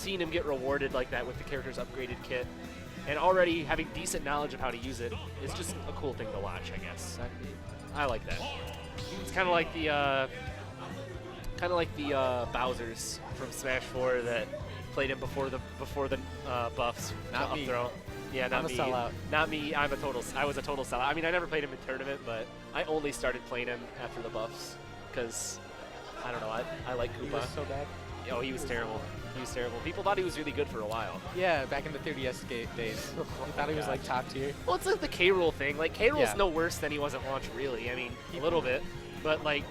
seeing him get rewarded like that with the character's upgraded kit, and already having decent knowledge of how to use it is just a cool thing to watch, I guess. I like that. It's kind of like the Bowsers from Smash 4 that played him before the buffs. Not me. Up throw. Yeah, not I'm a me. sellout. Not me. I was a total sellout. I mean, I never played him in tournament, but I only started playing him after the buffs because I don't know. I like Koopa. He was so bad. Oh, he was terrible. He was terrible. People thought he was really good for a while. Yeah, back in the 3DS days. I thought he was like top tier. Well, it's like the K. Rool thing. Like K. Rool's Yeah. no worse than he was at launch, really. I mean, a little bit, but like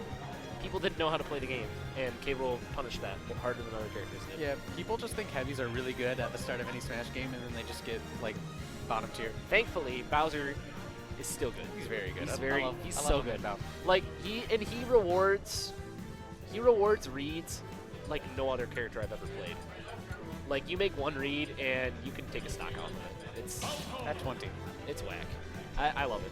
people didn't know how to play the game, and K. Rool punished that harder than other characters did. Yeah, people just think heavies are really good at the start of any Smash game, and then they just get like bottom tier. Thankfully, Bowser is still good. He's very good. He's I so love good. Now. Like he rewards reads like no other character I've ever played. Like you make one read and you can take a stock off of it. It's at 20. It's whack. I love it.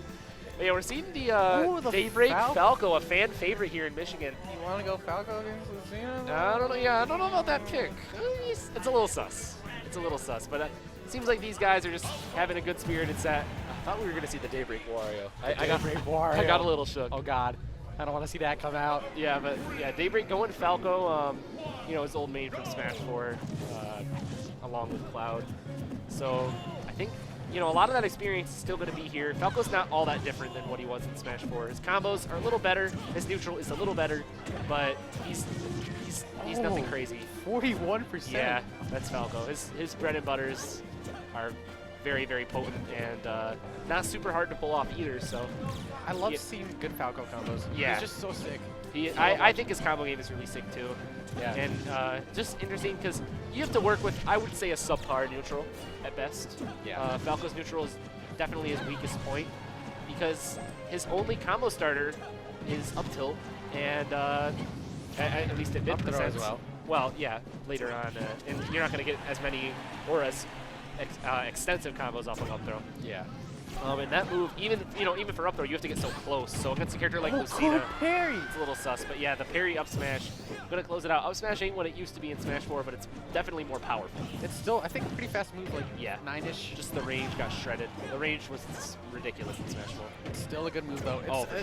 But yeah, we're seeing the Ooh, Daybreak Falco, a fan favorite here in Michigan. You want to go Falco against Lucina? I don't know. Yeah, I don't know about that pick. It's a little sus. It's a little sus, but it seems like these guys are just having a good spirited set. I thought we were going to see the Daybreak Wario. I got a little shook. Oh God, I don't want to see that come out. Yeah, but yeah, Daybreak going Falco. You know, his old main from Smash 4, along with Cloud. So I think, you know, a lot of that experience is still going to be here. Falco's not all that different than what he was in Smash 4. His combos are a little better. His neutral is a little better, but he's nothing crazy. 41%. Yeah, that's Falco. His bread and butters are very, very potent and not super hard to pull off either. So I love seeing good Falco combos. Yeah, he's just so sick. I think his combo game is really sick too. Yeah. And just interesting because you have to work with, I would say, a subpar neutral at best. Yeah. Falco's neutral is definitely his weakest point because his only combo starter is up tilt, and at least at mid up throw as well. Well, yeah, later on, and you're not going to get as many or as extensive combos off of up throw. Yeah. And that move, even for up throw, you have to get so close. So against a character like Lucina, parry. It's a little sus. But yeah, the parry up smash, gonna close it out. Up smash ain't what it used to be in Smash 4, but it's definitely more powerful. It's still, I think, a pretty fast move, like 9-ish. Just the range got shredded. The range was ridiculous in Smash 4. It's still a good move though.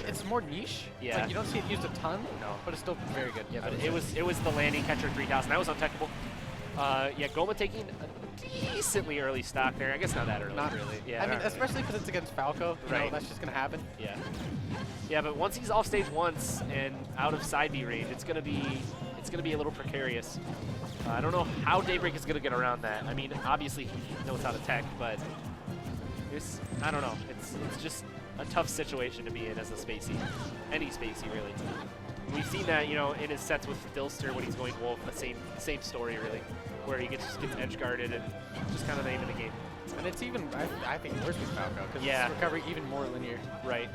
It's more niche. Yeah. Like, you don't see it used a ton. No. But it's still very good. Yeah, but it was the landing catcher 3000. That was untechable. Yeah, Goma taking a decently early stock there. I guess not that early. Not really. Yeah. I mean, especially because it's against Falco. Right. You know, that's just gonna happen. Yeah. Yeah, but once he's off stage once and out of side B range, it's gonna be a little precarious. I don't know how Daybreak is gonna get around that. I mean, obviously he knows how to tech, but I don't know. It's just a tough situation to be in as a spacey, any spacey really. We've seen that, you know, in his sets with Dilster when he's going Wolf, the same story really, where he gets edge guarded and just kind of the aim of the game. And it's even, I think, worse with Falco because it's recovery even more linear. Right.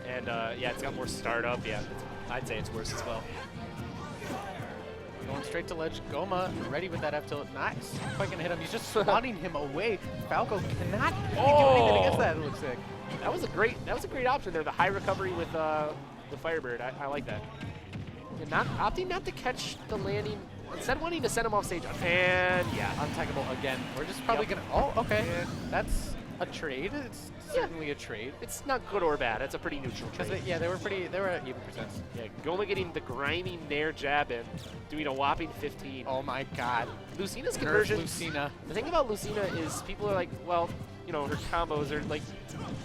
And yeah, it's got more startup. Yeah, I'd say it's worse as well. Going straight to ledge. Goma ready with that F tilt. Not quite gonna hit him. He's just swatting him away. Falco cannot really do anything against that. It looks sick. That was a great option there. The high recovery with the Firebird. I like that. And opting not to catch the landing, instead wanting to send him off stage. And yeah, untechable again. We're just probably gonna. Oh, okay. That's a trade. It's certainly a trade. It's not good or bad. It's a pretty neutral trade. They were at even percents. Yeah, Goma getting the grinding nair jab in, doing a whopping 15. Oh my God. Lucina's conversion. Lucina. The thing about Lucina is people are like, well, you know, her combos are like,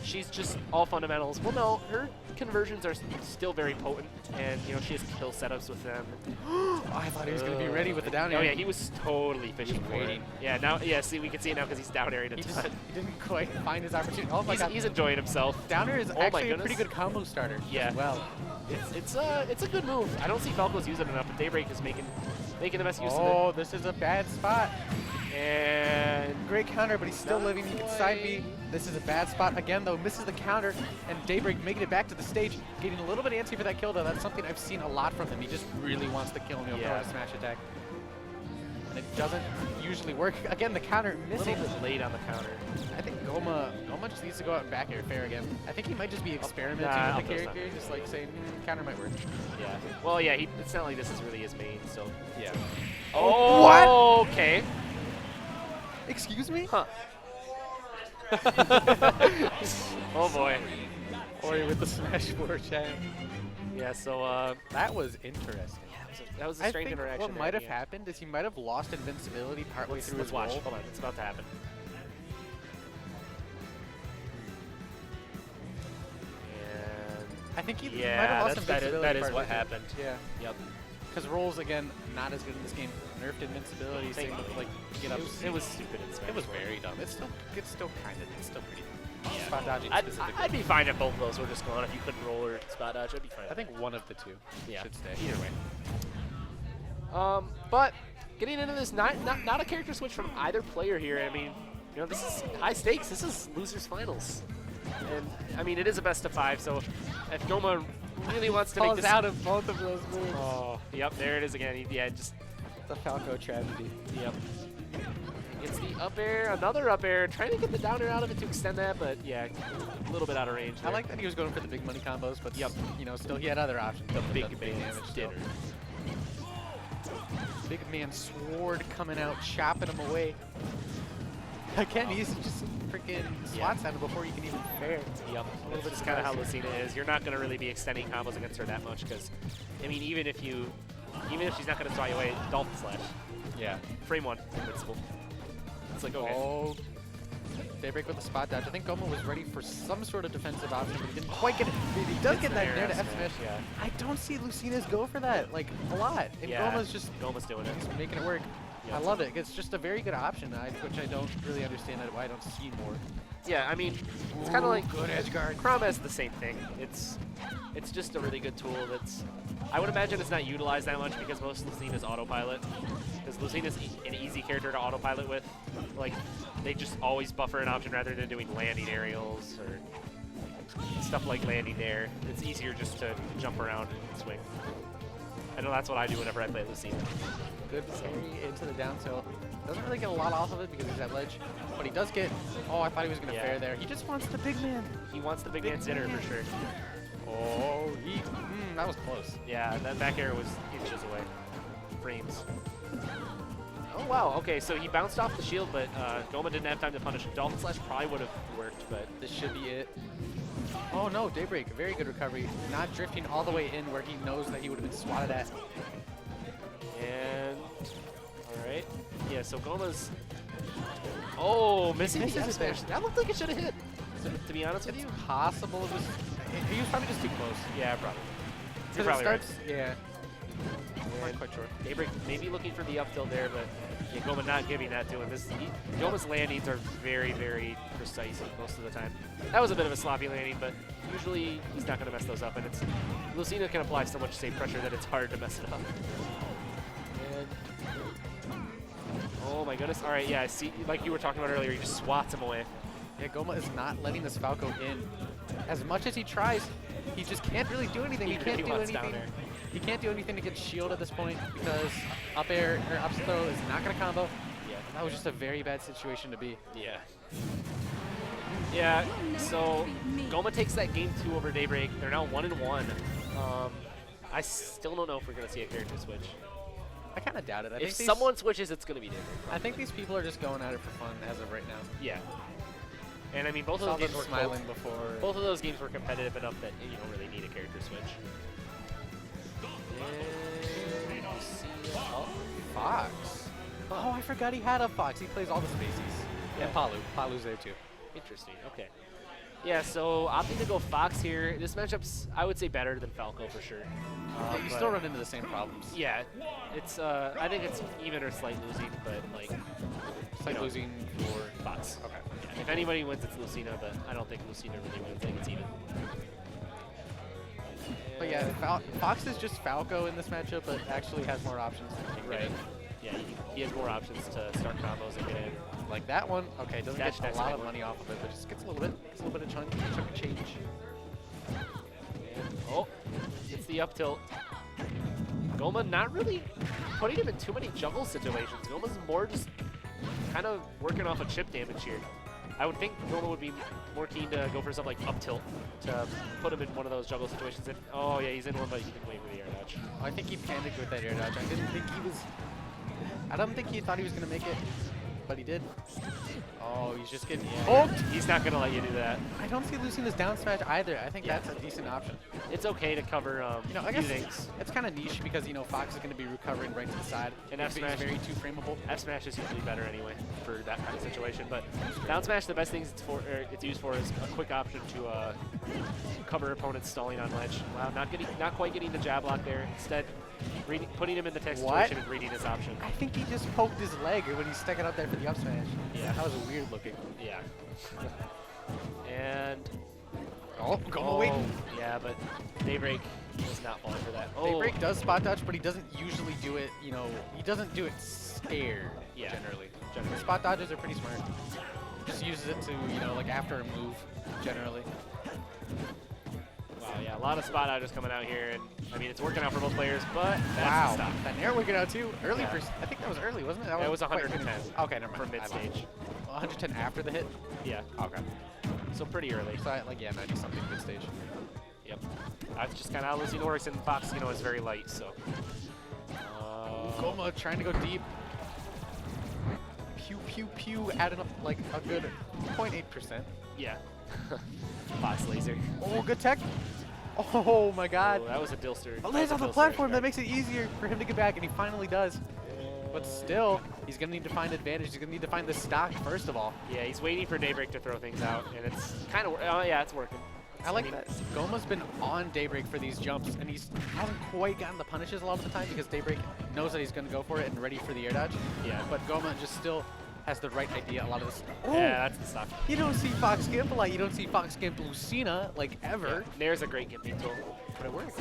she's just all fundamentals. Well, no, her conversions are still very potent, and you know she has kill setups with them. I thought he was gonna be ready with the down air. Oh yeah, he was totally fishing for it. Yeah, now see we can see it now because he's down airing a ton. He didn't quite find his opportunity. Oh my God, he's enjoying himself. Down air is actually a pretty good combo starter. Yeah, as well. It's a good move. I don't see Falco's using it enough, but Daybreak is making the best use of it. Oh, this is a bad spot. And great counter, but he's still living. He can side B. This is a bad spot again, though. Misses the counter, and Daybreak making it back to the stage, getting a little bit antsy for that kill, though. That's something I've seen a lot from him. He just really wants to kill him. He'll throw a smash attack, and it doesn't usually work. Again, the counter missing. A little bit late on the counter. I think Goma just needs to go out and back air fair again. I think he might just be experimenting with the character, just like saying counter might work. Yeah. Well, yeah. It's not like this is really his main, so yeah. Oh, what? Okay. Excuse me? Huh. Oh boy. Ori with the smash 4 chat. Yeah, so That was interesting. that was a I strange think interaction. what there might at have the end. happened is he might have lost invincibility partway through Let's his watch. roll. Hold on, it's about to happen. And I think he might have yeah, lost that invincibility. is what partway through. happened. Yeah. Yep. Because rolls, again, not as good in this game. Nerfed invincibility, same with, Thankfully. like, get up. It was stupid in Smash. It was 4. very dumb. It's still pretty. Yeah. Spot dodging I'd specifically. be fine if both of those were just gone. If you couldn't roll or spot dodge, I'd be fine. I think one of the two should stay. Either way. But getting into this, not a character switch from either player here. I mean, you know, this is high stakes. This is Losers Finals, and I mean, it is a best of 5. So if Goma really wants to make this out of both of those moves. Oh, yep, there it is again. Yeah, just The Falco tragedy. yep. It's the up air, another up air, trying to get the down air out of it to extend that, but yeah, a little bit out of range. I like that he was going for the big money combos, but Yep. you know, still he had other options. the But big the man's still. dinner. Big man sword coming out, chopping him away. Again, he's just freaking swats at him before you can even fair. Yep, that's just kind of how Lucina is. You're not going to really be extending combos against her that much because, I mean, even if she's not going to swat you away, Dolphin Slash. Yeah. Frame 1, invincible. It's like, okay. Oh. Daybreak with the spot dodge. I think Goma was ready for some sort of defensive option, but he didn't quite get it. He does get that near to F smash. Yeah. I don't see Lucina's go for that, like, a lot. And Yeah. Goma's doing it. he's making it work. Yeah. I love it. It's just a very good option, which I don't really understand why I don't see more. Yeah, I mean, it's kind of like good edge guard. Crom has the same thing. It's just a really good tool that's, I would imagine it's not utilized that much because most Lucina's autopilot. Because Lucina's an easy character to autopilot with. Like, they just always buffer an option rather than doing landing aerials or stuff like landing there. It's easier just to jump around and swing. I know that's what I do whenever I play Lucina. Good parry into the down tilt. Doesn't really get a lot off of it because he's at ledge, but he does get. Oh, I thought he was gonna fair there. He just wants the big man. He wants the big man's dinner for sure. Oh, that was close. Yeah, that back air was inches away. Frames. Oh wow, okay, so he bounced off the shield, but Goma didn't have time to punish. Dolphin Slash probably would have worked, but This should be it. Oh no, Daybreak, very good recovery. Not drifting all the way in where he knows that he would have been swatted at. and alright. Yeah, so Goma's missing the misses F it there. smash. That looked like it should have hit. To be honest with you. Possible it was. He was probably just too close. Yeah, probably. You're Because probably it starts. Yeah. right. Not quite sure. Daybreak maybe looking for the up tilt there, but yeah, Goma not giving that to him. Goma's landings are very, very precise most of the time. That was a bit of a sloppy landing, but usually he's not going to mess those up, and it's Lucina can apply so much safe pressure that it's hard to mess it up. And, oh my goodness! All right, yeah, see, like you were talking about earlier, he just swats him away. Yeah, Goma is not letting this Falco in. As much as he tries, he just can't really do anything. He can't do wants down anything. air. He can't do anything to get shield at this point because up air or up throw is not going to combo. Yeah. That was just a very bad situation to be. Yeah. Yeah, so Goma takes that game 2 over Daybreak. They're now 1-1. I still don't know if we're going to see a character switch. I kind of doubt it. If someone switches, it's going to be Daybreak. I think these people are just going at it for fun as of right now. Yeah. And I mean, both Saw of those them games were smiling before. both of those games were competitive enough that you don't really need a character switch. And Lucina. Oh, Fox. Oh, I forgot he had a Fox. He plays all the spaces. Yeah. And Palu. Palu's there too. interesting. Okay. Yeah, so opting to go Fox here. This matchup's, I would say, better than Falco for sure. You still run into the same problems. Yeah, it's. I think it's even or slight losing, but like. It's like losing for Fox. Okay. Yeah, if anybody wins, it's Lucina, but I don't think Lucina really wins. I think it's even. But yeah, Fox is just Falco in this matchup, but actually has more options. Right. Yeah, he has more options to start combos and get in. Like that one, okay, doesn't Dash, get dash, a lot dash. of money off of it, but just gets a little bit of chunk of change. And, oh, it's the up tilt. Goma not really putting him in too many juggle situations. Goma's more just kind of working off of chip damage here. I would think Goma would be more keen to go for something like up tilt to put him in one of those juggle situations. And, oh yeah, he's in one, but he didn't wait for the air dodge. I think he panicked with that air dodge. I don't think he thought he was gonna make it. but he did. Oh, he's just getting poked. He's not going to let you do that. I don't see Lucina's down smash either. I think that's a decent option. It's okay to cover you know, I guess it's kind of niche because, you know, Fox is going to be recovering right to the side. And F smash very too frameable. F smash is usually better anyway for that kind of situation. But down smash, the best things it's used for is a quick option to cover opponents stalling on ledge. Wow, not quite getting the jab lock there. Instead, putting him in the tech situation and reading his option. I think he just poked his leg when he stuck it up there for the up smash. Yeah, that was weird looking. Yeah. And Goma waiting. Yeah, but Daybreak is not falling for that. Daybreak does spot dodge, but he doesn't usually do it. You know, he doesn't do it scared. Yeah. Generally, spot dodges are pretty smart. Just uses it to, you know, like after a move, generally. Wow, yeah, a lot of spot dodges coming out here, and I mean it's working out for both players, but that's wow, the stop. That nair working out too. Early, I think that was early, wasn't it? It was 110. Okay, never mind. From mid stage. 110 after the hit. Yeah. Okay. So pretty early. So like 90 something mid stage. Yep. That's just kind of how Lucina works, and Fox, you know, is very light. So. Goma trying to go deep. Pew pew pew, adding up like a good 0.8%. Yeah. Fox laser. Oh, good tech. Oh my God. Oh, that was a Dilster. But lands on the platform. That makes it easier for him to get back, and he finally does. But still, he's going to need to find advantage. He's going to need to find the stock, first of all. Yeah, he's waiting for Daybreak to throw things out, and it's kind of, yeah, it's working. I like that. Goma's been on Daybreak for these jumps, and he hasn't quite gotten the punishes a lot of the time because Daybreak knows that he's going to go for it and ready for the air dodge. Yeah. But Goma just still has the right idea a lot of this. Oh, yeah, that's the stuff. You don't see Fox Gimp a lot. You don't see Fox Gimp Lucina, like, ever. Yeah, Nair's a great gimping tool. But it worked.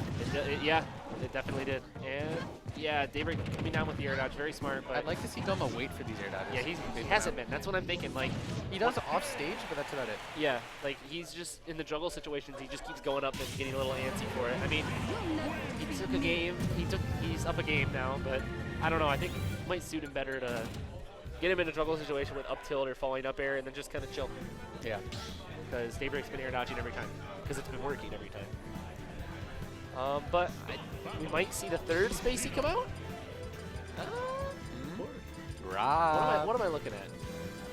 Yeah, it definitely did. And yeah, Daybreak coming down with the air dodge, very smart. But I'd like to see Goma wait for these air dodges. Yeah, he hasn't been. That's what I'm thinking. Like, he does off stage, but that's about it. Yeah, like he's just in the juggle situations. He just keeps going up and getting a little antsy for it. I mean, he took a game. He's up a game now, but I don't know. I think it might suit him better to get him in a juggle situation with up tilt or falling up air, and then just kind of chill. Yeah. Because Daybreak's been air dodging every time, because it's been working every time. But we might see the third Spacey come out. What am I looking at?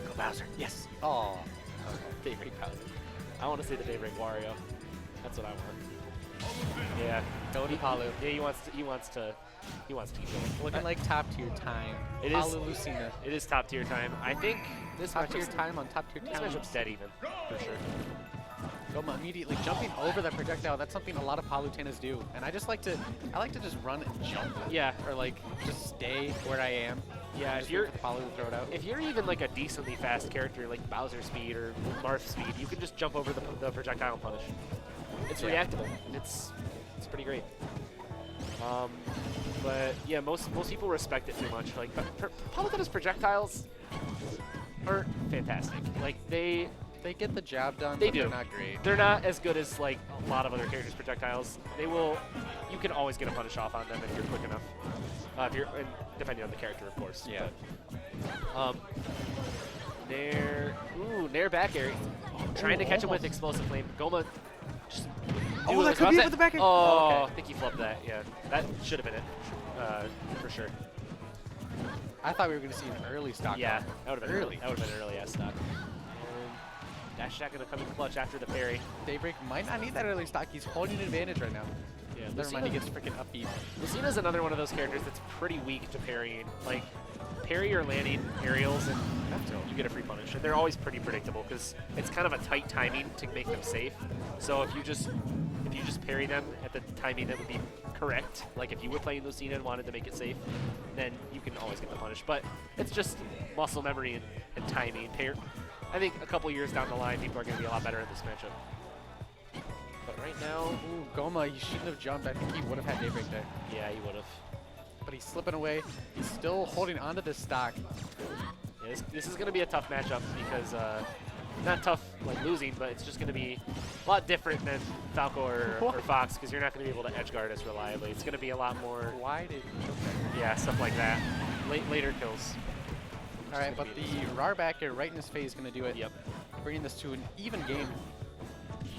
Go Bowser. Yes. Oh. Okay. Daybreak Bowser. I want to see the Daybreak Wario. That's what I want. Yeah. Go to Palu. Yeah, he wants to keep going. Looking like top tier time. It Palu Lucina. It is top tier time. I think this top tier time on top tier this talent. matchup's dead even, for sure. Goma immediately jumping over that projectile. That's something a lot of Palutenas do, and I like to just run and jump. Yeah. Or like just stay where I am. Yeah. If you're the Palu to throw it out. If you're even like a decently fast character like Bowser speed or Marth speed, you can just jump over the projectile and punish. It's reactable. It's pretty great. But yeah, most people respect it too much. Like Palutena's projectiles are fantastic. Like they get the job done, they but do. They're not great. They're not as good as like a lot of other characters' projectiles. You can always get a punish off on them if you're quick enough. And depending on the character, of course. Yeah. But, Nair back air. Trying to catch him with explosive flame. Goma just that could be it with the back air. Oh, okay. I think he flubbed that. Yeah, that should have been it, for sure. I thought we were going to see an early stock. Yeah, that would have been early. That would have been an early ass stock. Dash attack going to come in clutch after the parry. Daybreak might not need that early stock. He's holding an advantage right now. Yeah, never mind, he gets freaking upbeat. Lucina's another one of those characters that's pretty weak to parrying. Like, parry or landing aerials and you get a free punish. And they're always pretty predictable because it's kind of a tight timing to make them safe. So if you just parry them at the timing that would be correct, like if you were playing Lucina and wanted to make it safe, then you can always get the punish. But it's just muscle memory and timing. I think a couple years down the line, people are going to be a lot better at this matchup. But right now... Ooh, Goma, he shouldn't have jumped. I think he would have had Daybreak there. Yeah, he would have. But he's slipping away. He's still holding onto this stock. Yeah, this is going to be a tough matchup because... not tough like losing, but it's just going to be a lot different than Falco or Fox because you're not going to be able to edge guard as reliably. It's going to be a lot more... Why did he Yeah, stuff like that. Later kills. All right, but the RAR back air right in his face is going to do it. Yep. Bringing this to an even game.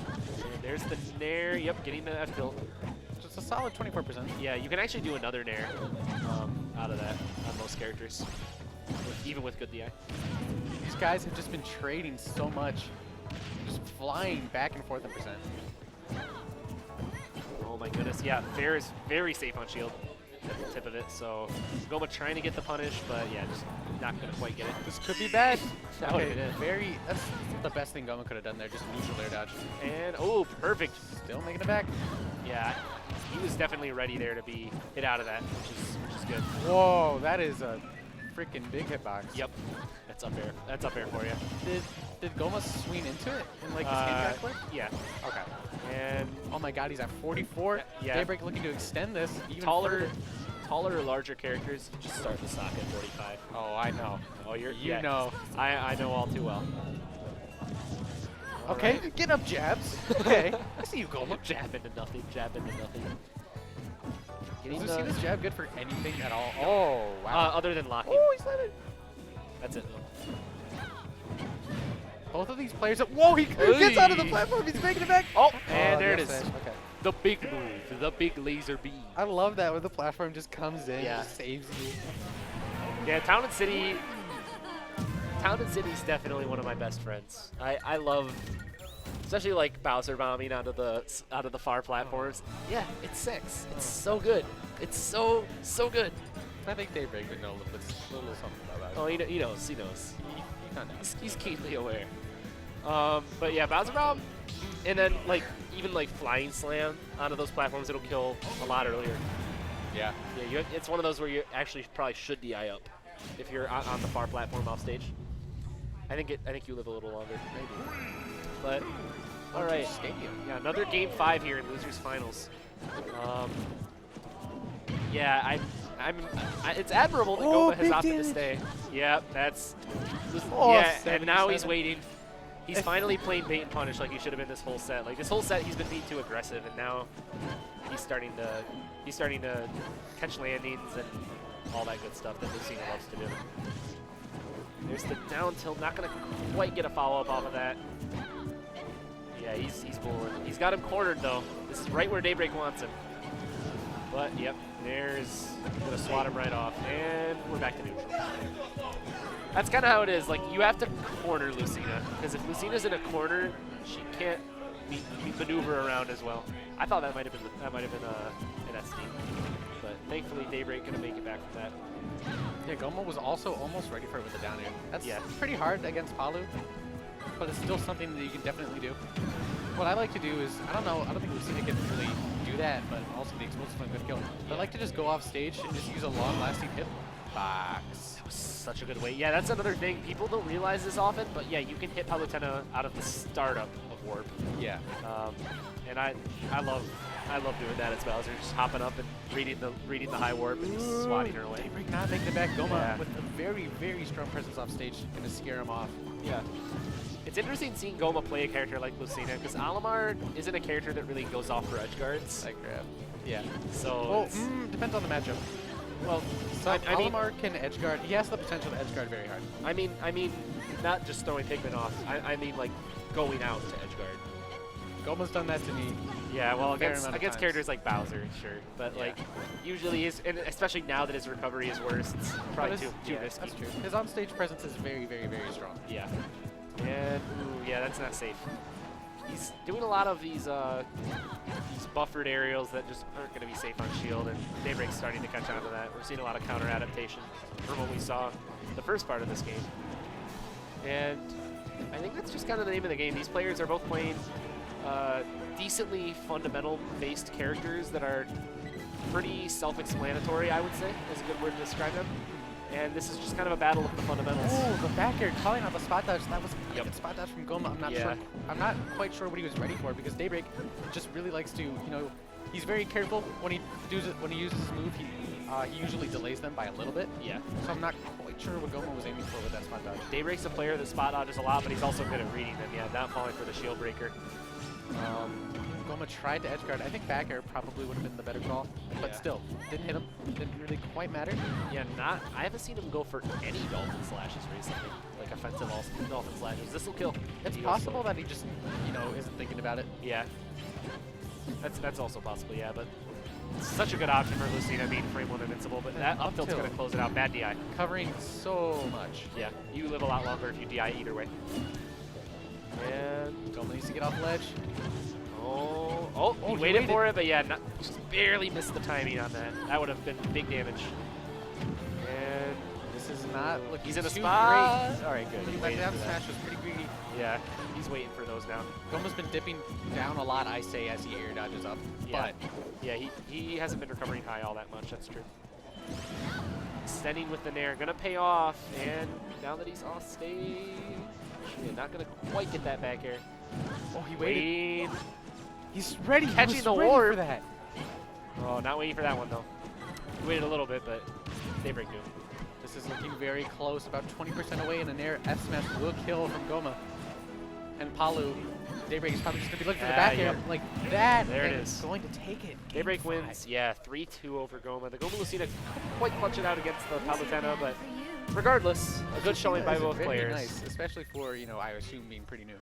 And there's the Nair. Yep, getting the F tilt. Just a solid 24%. Yeah, you can actually do another Nair out of that on most characters. even with good DI. These guys have just been trading so much, just flying back and forth in percent. Oh my goodness, yeah, Fair is very safe on shield at the tip of it, so Goma trying to get the punish, but yeah, just not going to quite get it. This could be bad. That would've been it. That's the best thing Goma could have done there, just neutral air dodge. And, oh, perfect. Still making it back. Yeah, he was definitely ready there to be hit out of that, which is good. Whoa, that is a freaking big hitbox. Yep, that's up air. That's up air for you. Did Goma swing into it in like the skin back flip? Yeah. Okay. And oh my god, he's at 44. Yeah. Daybreak looking to extend this even taller further. Taller or larger characters just start the stock at 45. Oh, I know. Oh, you yeah. know. I know all too well. Okay, right. Get up jabs. Okay, I see you, Goma. Jab into nothing, jab into nothing. Does you see this jab good for anything at all? Oh, wow. Other than locking. Oh, he's let it. That's it, though. Both of these players, whoa, he gets out of the platform, he's making it back. Oh, and there it is. Okay. The big move, the big laser beam. I love that when the platform just comes in, just saves you. Yeah, Town and City's definitely one of my best friends. I love, especially like Bowser bombing out of the far platforms. Yeah, it's sick. It's so good. It's so good. I think Daybreak would know a little something about that. Oh, he knows. He's keenly aware. But yeah, Bowser bomb, and then like even like flying slam onto those platforms, it'll kill a lot earlier. Yeah. Yeah, it's one of those where you actually probably should DI up if you're on the far platform off stage. I think you live a little longer, maybe. But all right, yeah, another game 5 here in Losers Finals. Yeah, it's admirable that Goma has opted to stay. Yeah, that's and now he's waiting. He's finally playing bait and punish like he should have been this whole set. Like this whole set, he's been being too aggressive, and now he's starting to catch landings and all that good stuff that Lucina loves to do. There's the down tilt, not gonna quite get a follow up off of that. Yeah, he's bored. He's got him cornered though. This is right where Daybreak wants him. But yep, there's gonna swat him right off, and we're back to neutral. That's kind of how it is. Like you have to corner Lucina, because if Lucina's in a corner, she can't maneuver around as well. I thought that might have been an SD, but thankfully Daybreak gonna make it back from that. Yeah, Goma was also almost ready for it with the down air. That's pretty hard against Palu, but it's still something that you can definitely do. What I like to do is, I don't think Lucina can really do that, but also the explosive one could kill. But I like to just go off stage and just use a long-lasting hitbox. That was such a good way. Yeah, that's another thing. People don't realize this often, but yeah, you can hit Palutena out of the startup of Warp. Yeah. And I love doing that as Bowser, just hopping up and reading the high warp and just swatting her away. Daybreak not making it back. Goma with a very, very strong presence off stage, gonna scare him off. Yeah. It's interesting seeing Goma play a character like Lucina, because Alamar isn't a character that really goes off for edge guards. I grab. Yeah. So depends on the matchup. Well, so Alamar can edge guard. He has the potential to edge guard very hard. I mean, not just throwing Pikmin off. I mean like going out to edge guard. Goma's done that to me. Yeah, well, against characters like Bowser, sure, but like usually and especially now that his recovery is worse, it's probably too risky. That's true. His on-stage presence is very, very, very strong. Yeah, and yeah, that's not safe. He's doing a lot of these buffered aerials that just aren't going to be safe on shield, and Daybreak's starting to catch on to that. We're seeing a lot of counter adaptation from what we saw the first part of this game, and I think that's just kind of the name of the game. These players are both playing decently fundamental-based characters that are pretty self-explanatory, I would say, is a good word to describe them. And this is just kind of a battle of the fundamentals. Oh, the back air calling out the spot dodge. That was a good spot dodge from Goma. I'm not sure. I'm not quite sure what he was ready for, because Daybreak just really likes to, he's very careful when he uses his move. He usually delays them by a little bit. Yeah. So I'm not quite sure what Goma was aiming for with that spot dodge. Daybreak's a player that spot dodges a lot, but he's also good at reading them. Yeah, not falling for the shield breaker. Goma tried to edge guard. I think back air probably would have been the better call, but still, didn't hit him. Didn't really quite matter. Yeah, I haven't seen him go for any dolphin slashes recently, like offensive dolphin slashes. This will kill. It's possible that he just, isn't thinking about it. Yeah, that's also possible. Yeah, but Such a good option for Lucina being frame 1 invincible, but that up tilt's tilt. going to close it out. Bad DI. Covering so much. Yeah, you live a lot longer if you DI either way. And Goma needs to get off the ledge. he waited for it, but yeah, just barely missed the timing on that. That would have been big damage. And This is not looking he's in a too spot. great. All right, good. He That waited down for that. smash was pretty greedy. Yeah, he's waiting for those now. Goma's been dipping down a lot, I say, as he air dodges up. Yeah. But Yeah, he hasn't been recovering high all that much. That's true. Extending with the nair, gonna pay off. And now that he's off stage, yeah, not gonna quite get that back air. oh, he waited. Waiting. He's ready. Catching he was the ready warp. for that. Oh, not waiting for that one though. He waited a little bit, but Daybreak knew. This is looking very close, about 20% away, and an air F smash will kill from Goma. And Palu, Daybreak is probably just gonna be looking for the back air like that. There it and is. Going to take it. Daybreak Game 5. wins, yeah, 3-2 over Goma. The Goma Lucina couldn't quite clutch it out against the Palutena, but regardless, a good showing by Lucina is both very players. Nice, especially for, I assume being pretty new.